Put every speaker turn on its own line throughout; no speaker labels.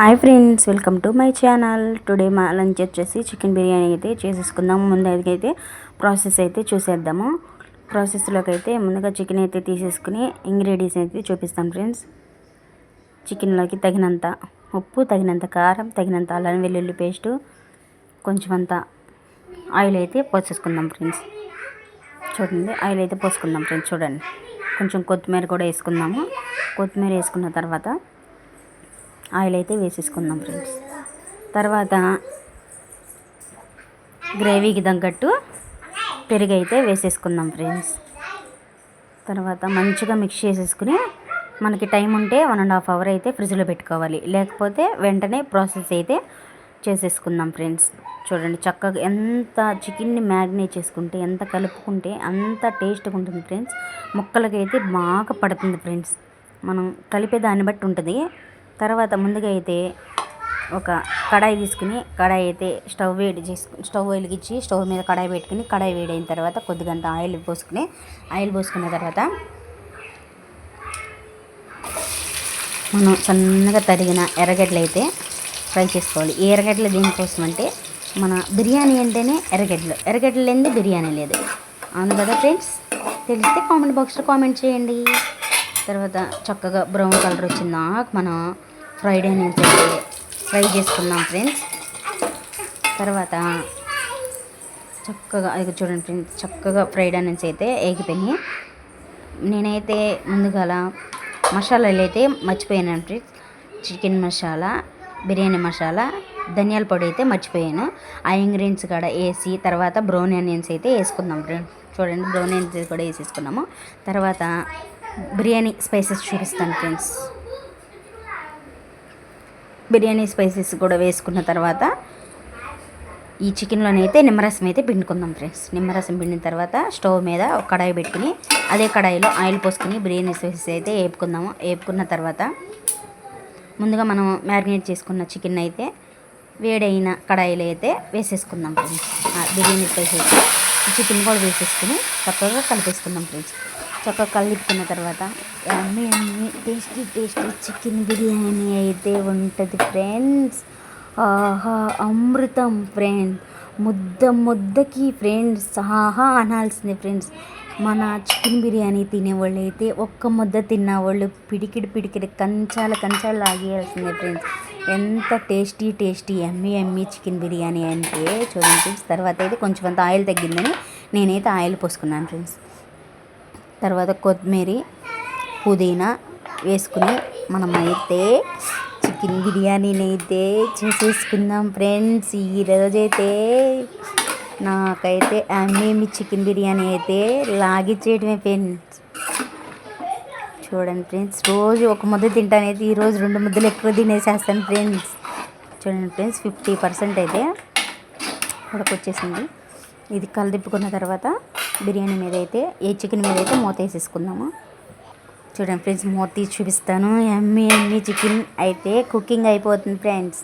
Hi friends, welcome to my channel. Today మా lunch వచ్చేసి chicken biryani అయితే చేసేసుకుందాం. ముందైతే ప్రాసెస్ అయితే చూసేద్దాము. ప్రాసెస్లోకి అయితే ముందుగా చికెన్ అయితే తీసేసుకుని ఇంగ్రీడియంట్స్ అయితే చూపిస్తాం ఫ్రెండ్స్. చికెన్లోకి తగినంత ఉప్పు, తగినంత కారం, తగినంత అల్లం వెల్లుల్లి పేస్టు, కొంచెం అంత ఆయిల్ అయితే పోసేసుకుందాం ఫ్రెండ్స్. చూడండి, ఆయిల్ అయితే పోసుకుందాం ఫ్రెండ్స్. చూడండి, కొంచెం కొత్తిమీర కూడా వేసుకుందాము. కొత్తిమీర వేసుకున్న తర్వాత ఆయిల్ అయితే వేసేసుకుందాం ఫ్రెండ్స్. తర్వాత గ్రేవీకి తగ్గట్టు పెరుగు అయితే వేసేసుకుందాం ఫ్రెండ్స్. తర్వాత మంచిగా మిక్స్ చేసేసుకుని మనకి టైం ఉంటే 1.5 అవర్ అయితే ఫ్రిడ్జ్లో పెట్టుకోవాలి, లేకపోతే వెంటనే ప్రాసెస్ అయితే చేసేసుకుందాం ఫ్రెండ్స్. చూడండి, చక్కగా ఎంత చికెన్ని మ్యారినేట్ చేసుకుంటే, ఎంత కలుపుకుంటే అంత టేస్ట్గా ఉంటుంది ఫ్రెండ్స్. ముక్కలకైతే బాగా పడుతుంది ఫ్రెండ్స్. మనం కలిపే దాన్ని బట్టి ఉంటుంది. తర్వాత ముందుగా అయితే ఒక కడాయి తీసుకుని, కడాయి అయితే స్టవ్ వెలిగించి స్టవ్ మీద కడాయి పెట్టుకుని, కడాయి వేడైన తర్వాత కొద్దిగంత ఆయిల్ పోసుకున్న తర్వాత మనం సన్నగా తరిగిన ఎర్రగడ్డలు అయితే ఫ్రై చేసుకోవాలి. ఈ ఎర్రగడ్డలు దేనికోసం అంటే, మన బిర్యానీ అంటేనే ఎర్రగడ్డలు లేనిది బిర్యానీ లేదు. అవును కదా ఫ్రెండ్స్? తెలిస్తే కామెంట్ బాక్స్లో కామెంట్ చేయండి. తర్వాత చక్కగా బ్రౌన్ కలర్ వచ్చిందాక మనం ఫ్రైడ్ ఆనియన్స్ అయితే ఫ్రై చేసుకుందాం ఫ్రెండ్స్. తర్వాత చక్కగా అది చూడండి ఫ్రెండ్స్, చక్కగా ఫ్రైడ్ ఆనియన్స్ అయితే ఏగిపోయినాయి. నేనైతే ముందుగా మసాలాలు అయితే మర్చిపోయాను ఫ్రెండ్స్. చికెన్ మసాలా, బిర్యానీ మసాలా, ధనియాల పొడి అయితే మర్చిపోయాను. ఆ ఇంగ్రీడియంట్స్ కూడా వేసి తర్వాత బ్రౌన్ ఆనియన్స్ అయితే వేసుకుందాం ఫ్రెండ్స్. చూడండి, బ్రౌన్ ఆనియన్స్ కూడా వేసేసుకున్నాము. తర్వాత బిర్యానీ స్పైసెస్ చూపిస్తాను ఫ్రెండ్స్. బిర్యానీ స్పైసెస్ కూడా వేసుకున్న తర్వాత ఈ చికెన్లోనైతే నిమ్మరసం అయితే పిండుకుందాం ఫ్రెండ్స్. నిమ్మరసం పిండిన తర్వాత స్టవ్ మీద ఒక కడాయి పెట్టుకుని, అదే కడాయిలో ఆయిల్ పోసుకుని బిర్యానీ స్పైసెస్ అయితే వేపుకుందాము. వేపుకున్న తర్వాత ముందుగా మనం మ్యారినేట్ చేసుకున్న చికెన్ అయితే వేడైన కడాయిలో అయితే వేసేసుకుందాం ఫ్రెండ్స్. బిర్యానీ స్పైసెస్ చికెన్ కూడా వేసేసుకుని చక్కగా కలిపేసుకుందాం ఫ్రెండ్స్. చక్కగా కలుపుకున్న తర్వాత యమ్మీ టేస్టీ చికెన్ బిర్యానీ అయితే ఉంటుంది ఫ్రెండ్స్. ఆహా, అమృతం ఫ్రెండ్స్. ముద్దకి ఫ్రెండ్స్ ఆహా అనాల్సిందే ఫ్రెండ్స్. మన చికెన్ బిర్యానీ తినేవాళ్ళు అయితే ఒక్క ముద్ద తిన్నవాళ్ళు పిడికిడి కంచాలు లాగేయాల్సిందే ఫ్రెండ్స్. ఎంత టేస్టీ యమ్మీ చికెన్ బిర్యానీ అంటే చూడండి ఫ్రెండ్స్. తర్వాత అయితే కొంచెం అంత ఆయిల్ తగ్గిందని నేనైతే ఆయిల్ పోసుకున్నాను ఫ్రెండ్స్. తర్వాత కొత్తిమీర, పుదీనా వేసుకుని మనమైతే చికెన్ బిర్యానీని అయితే చేసేసుకుందాం ఫ్రెండ్స్. ఈరోజైతే నాకైతే యమ్మీ చికెన్ బిర్యానీ అయితే లాగిచ్చేయడమే ఫ్రెండ్స్. చూడండి ఫ్రెండ్స్, రోజు ఒక ముద్ద తింటానైతే ఈరోజు 2 ముద్దలు ఎక్కువ తినేసేస్తాను ఫ్రెండ్స్. చూడండి ఫ్రెండ్స్, 50% అయితే ఉడకొచ్చేసింది. ఇది కలదిప్పుకున్న తర్వాత బిర్యానీ మీద అయితే చికెన్ మీద అయితే మూత వేసేసుకుందాము. చూడండి ఫ్రెండ్స్, మూత తీసి చూపిస్తాను. యమ్మీ చికెన్ అయితే కుకింగ్ అయిపోతుంది ఫ్రెండ్స్.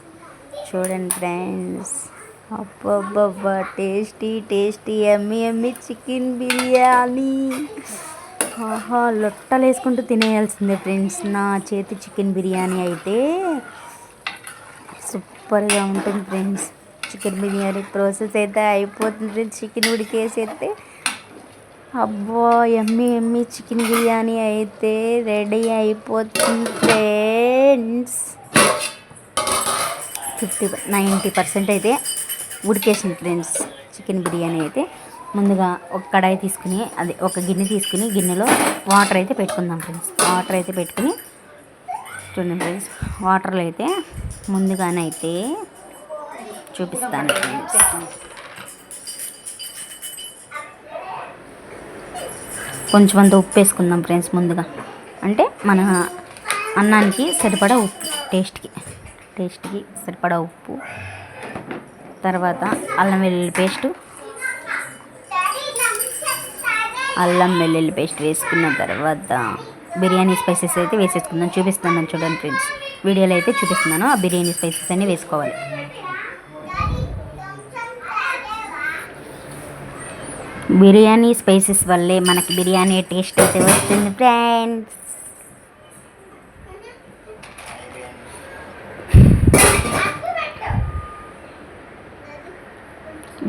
చూడండి ఫ్రెండ్స్, అబ్బబ్బబ్బా టేస్టీ యమ్మీ చికెన్ బిర్యానీ. ఆహా, లొట్టలు వేసుకుంటూ తినేయాల్సిందే ఫ్రెండ్స్. నా చేతి చికెన్ బిర్యానీ అయితే సూపర్గా ఉంటుంది ఫ్రెండ్స్. చికెన్ బిర్యానీ ప్రాసెస్ అయితే అయిపోతుంది ఫ్రెండ్స్. చికెన్ ఉడికేసి అబ్బో యమ్మీ చికెన్ బిర్యానీ అయితే రెడీ అయిపోతుంది ఫ్రెండ్స్. 90% అయితే ఉడికేసింది ఫ్రెండ్స్ చికెన్ బిర్యానీ అయితే. ముందుగా ఒక కడాయి తీసుకుని, అది ఒక గిన్నె తీసుకుని, గిన్నెలో వాటర్ అయితే పెట్టుకుందాం ఫ్రెండ్స్. వాటర్ అయితే పెట్టుకుని చూడండి ఫ్రెండ్స్, వాటర్లో అయితే ముందుగానైతే చూపిస్తాను ఫ్రెండ్స్. కొంచెం అంత ఉప్పు వేసుకుందాం ఫ్రెండ్స్. ముందుగా అంటే మన అన్నానికి సరిపడా ఉప్పు, టేస్ట్కి సరిపడా ఉప్పు. తర్వాత అల్లం వెల్లుల్లి పేస్ట్ వేసుకున్న తర్వాత బిర్యానీ స్పైసెస్ అయితే వేసేసుకుందాం. చూపిస్తున్నాను చూడండి ఫ్రెండ్స్, వీడియోలో అయితే చూపిస్తున్నాను. ఆ బిర్యానీ స్పైసెస్ అన్నీ వేసుకోవాలి. బిర్యానీ స్పైసెస్ వల్లే మనకి బిర్యానీ టేస్ట్ అయితే వస్తుంది ఫ్రెండ్స్.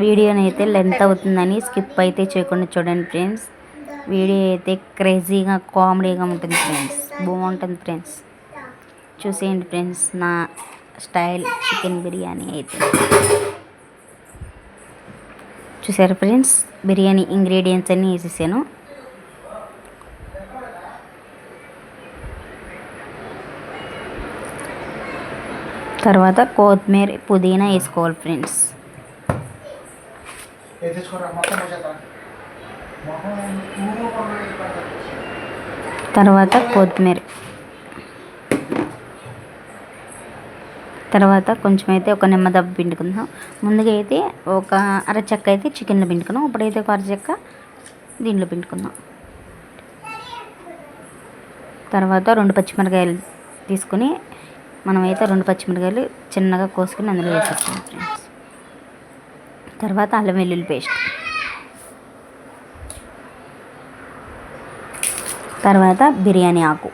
వీడియోని అయితే లెంత్ అవుతుందని స్కిప్ అయితే చేయకుండా చూడండి ఫ్రెండ్స్. వీడియో అయితే క్రేజీగా కామెడీగా ఉంటుంది ఫ్రెండ్స్, బాగుంటుంది ఫ్రెండ్స్. చూసేయండి ఫ్రెండ్స్ నా స్టైల్ చికెన్ బిర్యానీ అయితే. చూసారు ఫ్రెండ్స్, బిర్యానీ ఇంగ్రీడియంట్స్ అన్నీ వేసేసాను. తర్వాత కొత్తిమీర పుదీనా వేసుకోవాలి ఫ్రెండ్స్. తర్వాత కొత్తిమీర, తర్వాత కొంచెం అయితే ఒక నిమ్మ దెబ్బ పిండుకుందాం. ముందుగా అయితే ఒక అరచెక్క అయితే చికెన్లో పిండుకున్నాం, ఇప్పుడైతే ఒక అరచెక్క దీంట్లో పిండుకుందాం. తర్వాత 2 పచ్చిమిరకాయలు తీసుకుని మనమైతే 2 పచ్చిమిరకాయలు చిన్నగా కోసుకుని అందులో వేసేస్తాం ఫ్రెండ్స్. తర్వాత అల్లం వెల్లుల్లి పేస్ట్, తర్వాత బిర్యానీ ఆకు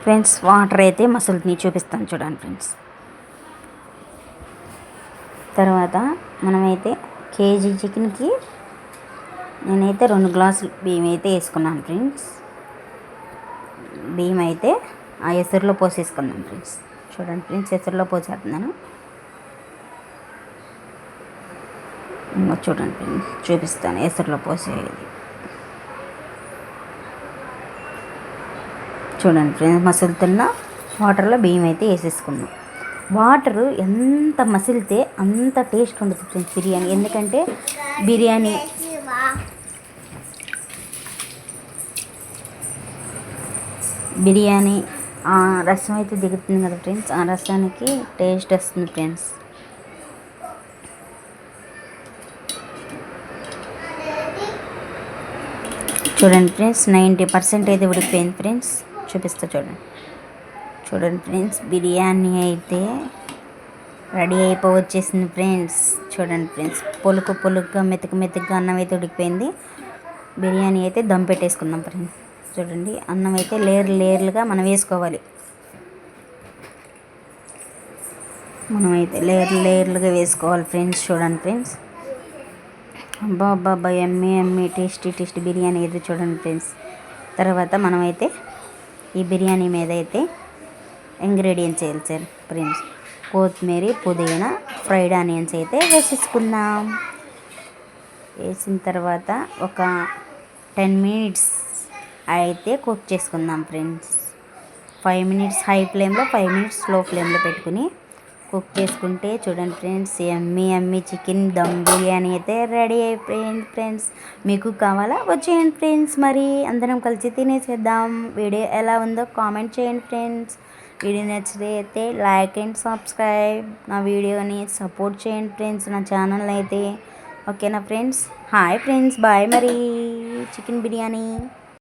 ఫ్రెండ్స్. వాటర్ అయితే మసులుని చూపిస్తాను చూడండి ఫ్రెండ్స్. తర్వాత మనమైతే కేజీ చికెన్కి నేనైతే 2 గ్లాసులు బియ్యం అయితే వేసుకున్నాను ఫ్రెండ్స్. బియ్యం అయితే ఆ ఎసరులో పోసేసుకున్నాను ఫ్రెండ్స్. చూడండి ఫ్రెండ్స్, ఎసరులో పోసేస్తున్నాను. చూడండి ఫ్రెండ్స్, చూపిస్తాను ఎసరులో పోసేది. చూడండి ఫ్రెండ్స్, మసులుతున్న వాటర్లో బియ్యం అయితే వేసేసుకున్నాం. వాటరు ఎంత మసిలితే అంత టేస్ట్ ఉంటుంది ఫ్రెండ్స్ బిర్యానీ. ఎందుకంటే బిర్యానీ రసం అయితే దిగుతుంది కదా ఫ్రెండ్స్, ఆ రసానికి టేస్ట్ వస్తుంది ఫ్రెండ్స్. చూడండి ఫ్రెండ్స్, 90% అయితే ఉడికిపోయింది ఫ్రెండ్స్. చూపిస్తా చూడండి. చూడండి ఫ్రెండ్స్, బిర్యానీ అయితే రెడీ అయిపోవచ్చేసింది ఫ్రెండ్స్. చూడండి ఫ్రెండ్స్, పొలుకుగా మెతుకుగా అన్నం అయితే ఉడికిపోయింది. బిర్యానీ అయితే దమ్ పెట్టేసుకుందాం ఫ్రెండ్స్. చూడండి, అన్నం అయితే లేయర్లుగా మనం వేసుకోవాలి. మనమైతే లేయర్లుగా వేసుకోవాలి ఫ్రెండ్స్. చూడండి ఫ్రెండ్స్, అబ్బా ఎమ్మి టేస్టీ బిర్యానీ అయితే చూడండి ఫ్రెండ్స్. తర్వాత మనమైతే ఈ బిర్యానీ మీద అయితే ఇంగ్రీడియంట్స్ వేయాలి ఫ్రెండ్స్. కొత్తిమీర, పుదీనా, ఫ్రైడ్ ఆనియన్స్ అయితే వేసేసుకుందాం. వేసిన తర్వాత ఒక 10 మినిట్స్ అయితే కుక్ చేసుకుందాం ఫ్రెండ్స్. 5 మినిట్స్ హై ఫ్లేమ్లో, 5 మినిట్స్ స్లో ఫ్లేమ్లో పెట్టుకుని కుక్ చేసుకుంటే చూడండి ఫ్రెండ్స్, ఎమ్మి చికెన్ దమ్ బిర్యానీ అయితే రెడీ అయిపోయింది ఫ్రెండ్స్. మీకు కావాలా వచ్చేయండి ఫ్రెండ్స్, మరి అందరం కలిసి తినేసేద్దాం. వీడియో ఎలా ఉందో కామెంట్ చేయండి ఫ్రెండ్స్. వీడియో నచ్చితే అయితే లైక్ అండ్ సబ్స్క్రైబ్, నా వీడియోని సపోర్ట్ చేయండి ఫ్రెండ్స్, నా ఛానల్ అయితే. ఓకేనా ఫ్రెండ్స్, హాయ్ ఫ్రెండ్స్, బాయ్. మరి చికెన్ బిర్యానీ